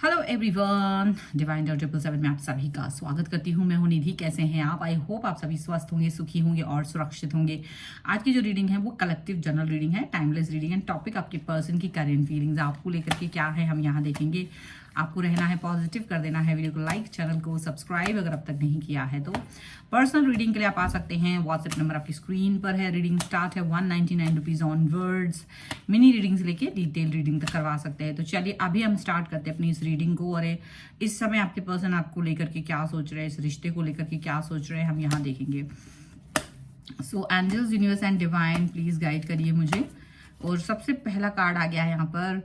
Hello everyone, divine dot 777 में आप सभी का स्वागत करती हूँ। मैं हूँ निधि। कैसे हैं आप? आई होप आप सभी स्वस्थ होंगे, सुखी होंगे और सुरक्षित होंगे। आज की जो रीडिंग है वो कलेक्टिव जनरल रीडिंग है, टाइमलेस रीडिंग है। टॉपिक आपके पर्सन की करेंट फीलिंग्स आपको लेकर के क्या है हम यहाँ देखेंगे। आपको रहना है पॉजिटिव, कर देना है वीडियो को लाइक, चैनल को सब्सक्राइब अगर अब तक नहीं किया है तो। पर्सनल रीडिंग के लिए आप आ सकते हैं, व्हाट्सएप नंबर आपकी स्क्रीन पर है। रीडिंग स्टार्ट है 199 rupees on words. Mini reading से लेके डिटेल रीडिंग तक करवा सकते हैं। तो चलिए अभी हम स्टार्ट करते हैं अपनी इस रीडिंग को। और इस समय आपके पर्सन आपको लेकर के क्या सोच रहे हैं, इस रिश्ते को लेकर के क्या सोच रहे हैं, हम यहाँ देखेंगे। So angels, universe and divine please guide करिए मुझे। और सबसे पहला कार्ड आ गया है यहाँ पर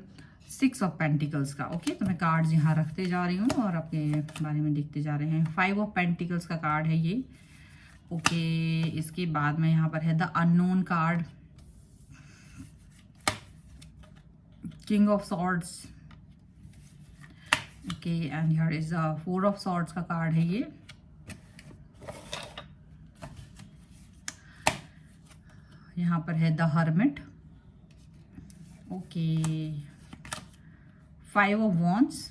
6 ऑफ पेंटिकल्स का। ओके, तो मैं कार्ड्स यहाँ रखते जा रही हूँ और आपके बारे में देखते जा रहे हैं। 5 ऑफ पेंटिकल्स का कार्ड है ये। ओके, इसके बाद में यहाँ पर है the unknown card, king of swords. Okay, and here is 4 of swords का कार्ड है ये। यहाँ पर है the hermit. Okay, 5 of wands,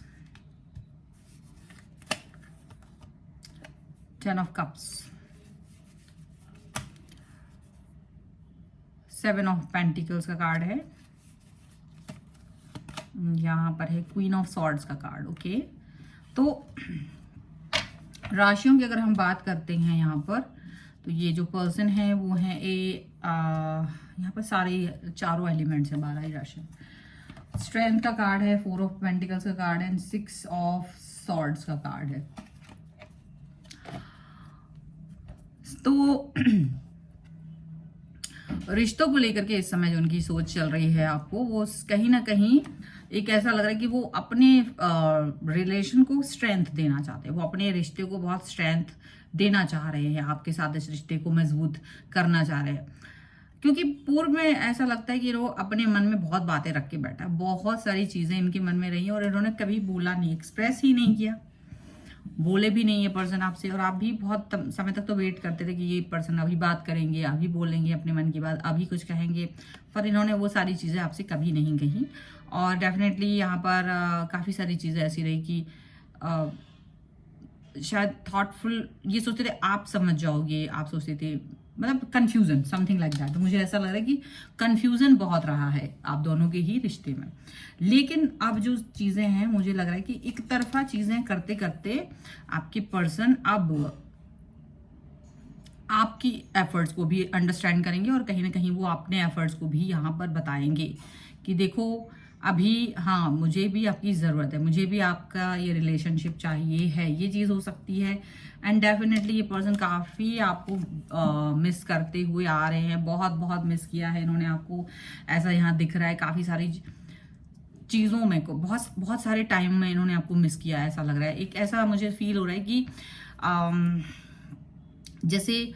10 of cups, 7 of pentacles का कार्ड है। यहाँ पर है क्वीन ऑफ सॉर्ड्स का कार्ड। ओके, तो राशियों की अगर हम बात करते हैं यहाँ पर, तो ये जो पर्सन है वो है यहाँ पर सारे चारों एलिमेंट्स हैं, 12 ही राशि। स्ट्रेंथ का कार्ड है, 4 ऑफ पेंटिकल्स का कार्ड है, 6 ऑफ सॉर्ड्स का कार्ड है। तो रिश्तों को लेकर के इस समय जो उनकी सोच चल रही है आपको, वो कहीं ना कहीं एक ऐसा लग रहा है कि वो अपने रिलेशन को स्ट्रेंथ देना चाहते हैं। वो अपने रिश्ते को बहुत स्ट्रेंथ देना चाह रहे हैं, आपके साथ इस रिश्ते को मजबूत करना चाह रहे हैं। क्योंकि पूर्व में ऐसा लगता है कि वो अपने मन में बहुत बातें रख के बैठा है, बहुत सारी चीजें इनके मन में रही और इन्होंने कभी बोला नहीं, एक्सप्रेस ही नहीं किया, बोले भी नहीं है पर्सन आपसे। और आप भी बहुत समय तक तो वेट करते थे कि ये पर्सन अभी बात करेंगे, अभी बोलेंगे अपने मन की बात, अभी कुछ कहेंगे, पर इन्होंने वो सारी चीज़ें आपसे कभी नहीं कही। और डेफिनेटली यहाँ पर काफ़ी सारी चीज़ें ऐसी रही कि शायद थॉटफुल ये सोचते थे आप समझ जाओगे, आप सोचते थे, मतलब कंफ्यूजन, समथिंग लाइक दैट। तो मुझे ऐसा लग रहा है कि कंफ्यूजन बहुत रहा है आप दोनों के ही रिश्ते में। लेकिन अब जो चीजें हैं, मुझे लग रहा है कि एक तरफा चीजें करते करते आपके पर्सन अब आपकी एफर्ट्स को भी अंडरस्टैंड करेंगे और कहीं ना कहीं वो अपने एफर्ट्स को भी यहाँ पर बताएंगे कि देखो अभी हाँ मुझे भी आपकी ज़रूरत है, मुझे भी आपका ये रिलेशनशिप चाहिए है, ये चीज़ हो सकती है। एंड डेफिनेटली ये पर्सन काफ़ी आपको मिस करते हुए आ रहे हैं, बहुत बहुत मिस किया है इन्होंने आपको, ऐसा यहाँ दिख रहा है। काफ़ी सारी चीज़ों में को बहुत बहुत सारे टाइम में इन्होंने आपको मिस किया है, ऐसा लग रहा है। एक ऐसा मुझे फील हो रहा है कि जैसे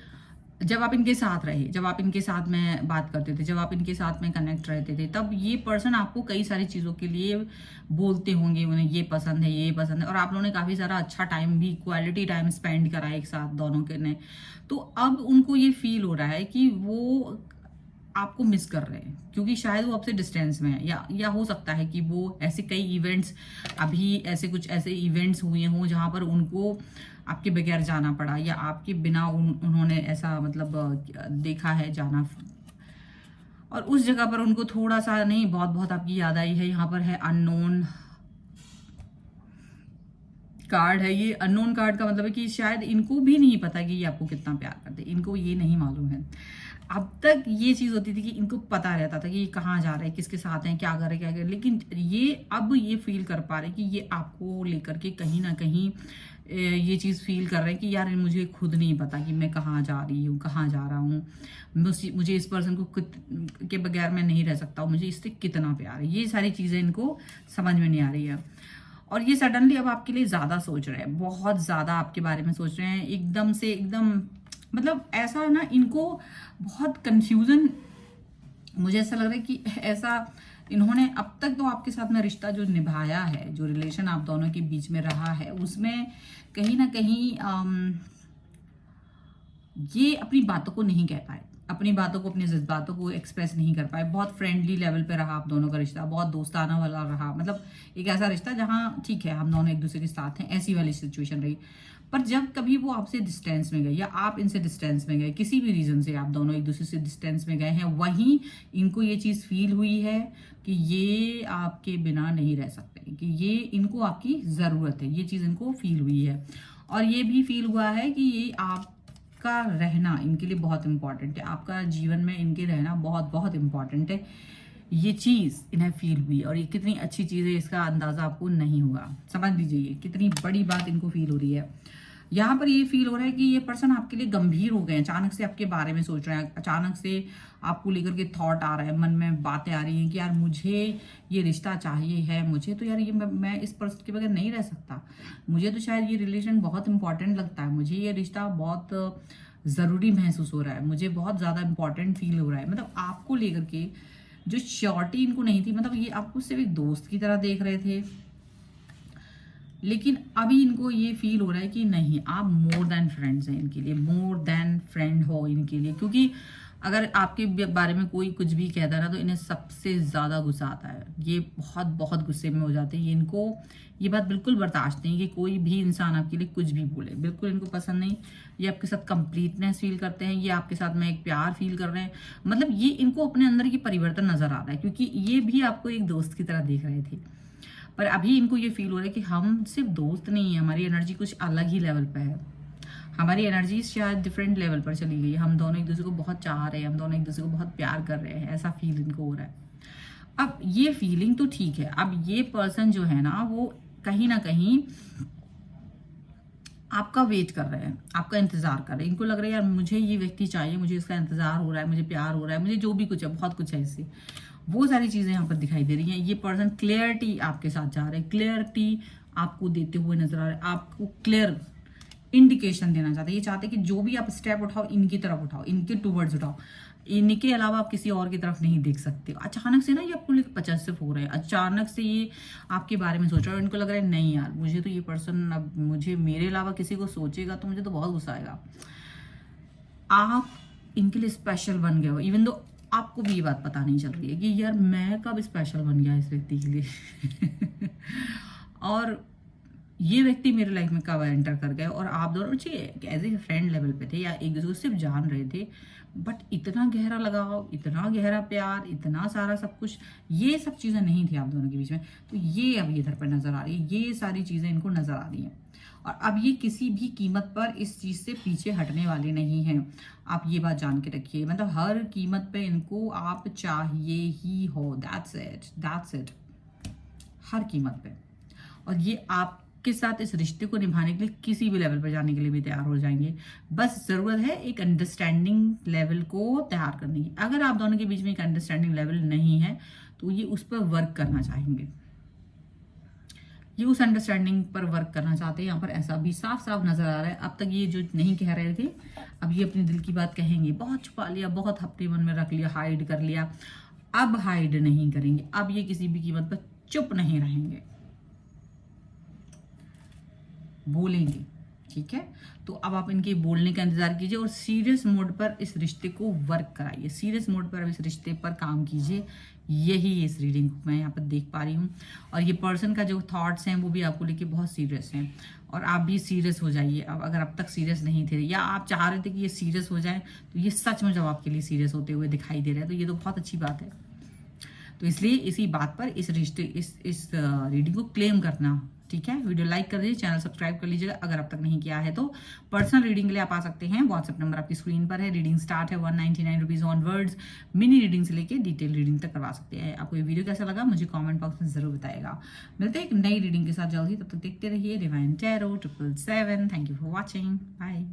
जब आप इनके साथ रहे, जब आप इनके साथ में बात करते थे, जब आप इनके साथ में कनेक्ट रहते थे, तब ये पर्सन आपको कई सारी चीज़ों के लिए बोलते होंगे, उन्हें ये पसंद है, ये पसंद है, और आप लोगों ने काफ़ी सारा अच्छा टाइम भी, क्वालिटी टाइम स्पेंड करा एक साथ दोनों के ने। तो अब उनको ये फील हो रहा है कि वो आपको मिस कर रहे हैं, क्योंकि शायद वो आपसे डिस्टेंस में है, या हो सकता है कि वो ऐसे कई इवेंट्स, अभी ऐसे कुछ ऐसे इवेंट्स हुए हों जहाँ पर उनको आपके बगैर जाना पड़ा, या आपके बिना उन्होंने ऐसा मतलब देखा है जाना, और उस जगह पर उनको थोड़ा सा नहीं बहुत बहुत आपकी याद आई है। यहाँ पर है अननोन कार्ड है। ये अननोन कार्ड का मतलब है कि शायद इनको भी नहीं पता कि ये आपको कितना प्यार करते, इनको ये नहीं मालूम है। अब तक ये चीज होती थी कि इनको पता रहता था कि ये कहाँ जा रहे हैं, किसके साथ हैं, क्या कर रहे हैं, क्या कर रहे हैं, लेकिन ये अब ये फील कर पा रहे हैं कि ये आपको लेकर के कहीं ना कहीं ये चीज़ फील कर रहे हैं कि यार मुझे खुद नहीं पता कि मैं कहाँ जा रही हूँ, कहाँ जा रहा हूँ, मुझे इस पर्सन को के बगैर मैं नहीं रह सकता हूँ, मुझे इससे कितना प्यार है। ये सारी चीज़ें इनको समझ में नहीं आ रही है। और ये सडनली अब आपके लिए ज़्यादा सोच रहे हैं, बहुत ज़्यादा आपके बारे में सोच रहे हैं, एकदम से एकदम मतलब ऐसा है ना, इनको बहुत कंफ्यूजन, मुझे ऐसा लग रहा है कि ऐसा इन्होंने अब तक तो आपके साथ में रिश्ता जो निभाया है, जो रिलेशन आप दोनों के बीच में रहा है, उसमें कहीं ना कहीं ये अपनी बातों को नहीं कह पाए, अपनी बातों को, अपने जज्बातों को एक्सप्रेस नहीं कर पाए, बहुत फ्रेंडली लेवल पे रहा आप दोनों का रिश्ता, बहुत दोस्ताना वाला रहा, मतलब एक ऐसा रिश्ता जहाँ ठीक है हम दोनों एक दूसरे के साथ हैं, ऐसी वाली सिचुएशन रही। पर जब कभी वो आपसे डिस्टेंस में गए या आप इनसे डिस्टेंस में गए, किसी भी रीजन से आप दोनों एक दूसरे से डिस्टेंस में गए हैं, वहीं इनको ये चीज़ फील हुई है कि ये आपके बिना नहीं रह सकते, कि ये इनको आपकी ज़रूरत है, ये चीज़ इनको फील हुई है। और ये भी फील हुआ है कि ये आपका रहना इनके लिए बहुत इंपॉर्टेंट है, आपका जीवन में इनके रहना बहुत बहुत इंपॉर्टेंट है। ये चीज़ इन्हें फील हुई और ये कितनी अच्छी चीज़ है इसका अंदाज़ा आपको नहीं हुआ। समझ लीजिए ये कितनी बड़ी बात इनको फील हो रही है। यहाँ पर ये फील हो रहा है कि ये पर्सन आपके लिए गंभीर हो गए हैं, अचानक से आपके बारे में सोच रहे हैं, अचानक से आपको लेकर के थॉट आ रहा है, मन में बातें आ रही हैं कि यार मुझे ये रिश्ता चाहिए है, मुझे तो यार ये मैं इस पर्सन के बगैर नहीं रह सकता, मुझे तो शायद ये रिलेशन बहुत इंपॉर्टेंट लगता है, मुझे ये रिश्ता बहुत ज़रूरी महसूस हो रहा है, मुझे बहुत ज़्यादा इंपॉर्टेंट फील हो रहा है। मतलब आपको लेकर के जो श्योरिटी इनको नहीं थी, मतलब ये आपको सिर्फ एक दोस्त की तरह देख रहे थे, लेकिन अभी इनको ये फील हो रहा है कि नहीं, आप मोर देन फ्रेंड्स हैं इनके लिए, मोर देन फ्रेंड हो इनके लिए। क्योंकि अगर आपके बारे में कोई कुछ भी कहता है ना तो इन्हें सबसे ज़्यादा गुस्सा आता है, ये बहुत बहुत गुस्से में हो जाते हैं। ये इनको ये बात बिल्कुल बर्दाश्त नहीं कि कोई भी इंसान आपके लिए कुछ भी बोले, बिल्कुल इनको पसंद नहीं। ये आपके साथ कंप्लीटनेस फील करते हैं, ये आपके साथ में एक प्यार फील कर रहे हैं, मतलब ये इनको अपने अंदर ये परिवर्तन नज़र आ रहा है, क्योंकि ये भी आपको एक दोस्त की तरह देख रहे थे। पर अभी इनको ये फील हो रहा है कि हम सिर्फ दोस्त नहीं है, हमारी एनर्जी कुछ अलग ही लेवल पे है, हमारी एनर्जी शायद डिफरेंट लेवल पर चली गई, हम दोनों एक दूसरे को बहुत चाह रहे हैं, हम दोनों एक दूसरे को बहुत प्यार कर रहे हैं, ऐसा फील इनको हो रहा है। अब ये फीलिंग तो ठीक है, अब ये पर्सन जो है ना वो कहीं ना कहीं आपका वेट कर रहे हैं, आपका इंतजार कर रहे हैं, इनको लग रहा है यार मुझे ये व्यक्ति चाहिए, मुझे इसका इंतजार हो रहा है, मुझे प्यार हो रहा है, मुझे जो भी कुछ है, बहुत कुछ है इससे, वो सारी चीज़ें यहाँ पर दिखाई दे रही हैं। ये पर्सन क्लियरिटी आपके साथ जा रहे हैं, क्लियरिटी आपको देते हुए नजर आ रहे हैं, आपको क्लियर इंडिकेशन देना चाहते हैं। ये चाहते हैं कि जो भी आप स्टेप उठाओ इनकी तरफ उठाओ, इनके टूवर्ड्स उठाओ, इनके अलावा आप किसी और की तरफ नहीं देख सकते। अचानक से ना ये आपको लेकर पचेसिव हो रहे हैं, अचानक से ये आपके बारे में सोच रहे हैं, इनको लग रहा है नहीं यार मुझे तो ये पर्सन, अब मुझे मेरे अलावा किसी को सोचेगा तो मुझे तो बहुत गुस्सा आएगा। आप इनके लिए स्पेशल बन गए हो, इवन दो आपको भी ये बात पता नहीं चल रही है कि यार मैं कब स्पेशल बन गया इस व्यक्ति के लिए और ये व्यक्ति मेरे लाइफ में कब एंटर कर गए, और आप दोनों एज ए फ्रेंड लेवल पे थे या एक दूसरे को सिर्फ जान रहे थे, बट इतना गहरा लगाव, इतना गहरा प्यार, इतना सारा सब कुछ, ये सब चीज़ें नहीं थी आप दोनों के बीच में। तो ये अब इधर पर नजर आ रही है, ये सारी चीज़ें इनको नजर आ रही हैं, और अब ये किसी भी कीमत पर इस चीज़ से पीछे हटने वाले नहीं हैं। आप ये बात जान के रखिए, मतलब हर कीमत पे इनको आप चाहिए ही हो, दैट्स इट, दैट्स इट, हर कीमत पे। और ये आपके साथ इस रिश्ते को निभाने के लिए किसी भी लेवल पर जाने के लिए भी तैयार हो जाएंगे, बस ज़रूरत है एक अंडरस्टैंडिंग लेवल को तैयार करने की। अगर आप दोनों के बीच में एक अंडरस्टैंडिंग लेवल नहीं है तो ये उस पर वर्क करना चाहेंगे, ये उस अंडरस्टैंडिंग पर वर्क करना चाहते हैं। यहाँ पर ऐसा भी साफ साफ नजर आ रहा है। अब तक ये जो नहीं कह रहे थे, अब ये अपने दिल की बात कहेंगे। बहुत छुपा लिया, बहुत अपने मन में रख लिया, हाइड कर लिया, अब हाइड नहीं करेंगे, अब ये किसी भी कीमत पर चुप नहीं रहेंगे, बोलेंगे। ठीक है, तो अब आप इनके बोलने का इंतजार कीजिए और सीरियस मोड पर इस रिश्ते को वर्क कराइए, सीरियस मोड पर अब इस रिश्ते पर काम कीजिए। यही इस रीडिंग मैं यहाँ पर देख पा रही हूँ। और ये पर्सन का जो थॉट्स हैं वो भी आपको लेके बहुत सीरियस हैं, और आप भी सीरियस हो जाइए। अब अगर अब तक सीरियस नहीं थे या आप चाह रहे थे कि ये सीरियस हो जाए, तो ये सच में जब आपके लिए सीरियस होते हुए दिखाई दे रहा है, तो ये तो बहुत अच्छी बात है। तो इसलिए इसी बात पर इस रिश्ते इस रीडिंग को क्लेम करना। ठीक है, वीडियो लाइक कर दीजिए, चैनल सब्सक्राइब कर लीजिएगा अगर अब तक नहीं किया है तो। पर्सनल रीडिंग के लिए आप आ सकते हैं, व्हाट्सएप नंबर आपकी स्क्रीन पर है। रीडिंग स्टार्ट है 199 रुपीज ऑनवर्ड्स। मिनी रीडिंग से लेके डिटेल रीडिंग तक करवा सकते हैं। आपको ये वीडियो कैसा लगा मुझे कमेंट बॉक्स में जरूर बताएगा। मिलते हैं एक नई रीडिंग के साथ जल्दी, तब तक देखते रहिए divine tarot 777। Thank you for watching, bye.